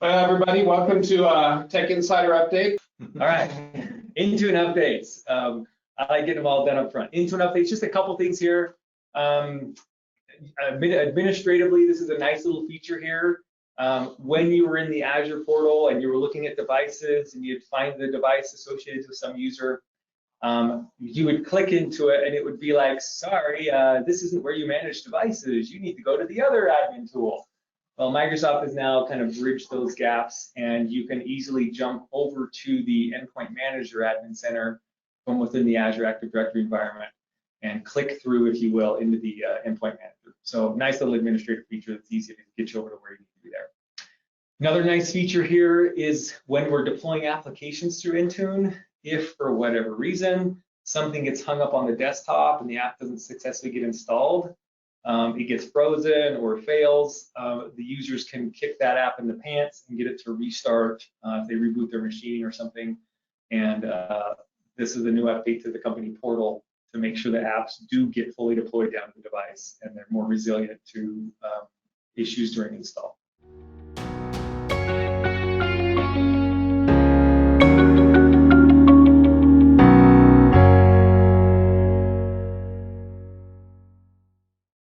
Everybody, welcome to Tech Insider Update. All right, InTune updates. I like getting them all done up front. InTune updates, just a couple things here. Administratively, this is a nice little feature here. When you were in the Azure portal and you were looking at devices and you'd find the device associated with some user, you would click into it and it would be like, sorry, this isn't where you manage devices. You need to go to the other admin tool. Well, Microsoft has now kind of bridged those gaps, and you can easily jump over to the Endpoint Manager Admin Center from within the Azure Active Directory environment and click through, if you will, into the Endpoint Manager. So nice little administrative feature that's easy to get you over to where you need to be there. Another nice feature here is when we're deploying applications through InTune, if for whatever reason something gets hung up on the desktop and the app doesn't successfully get installed, it gets frozen or fails, the users can kick that app in the pants and get it to restart if they reboot their machine or something. And this is a new update to the company portal to make sure that apps do get fully deployed down to the device and they're more resilient to issues during install.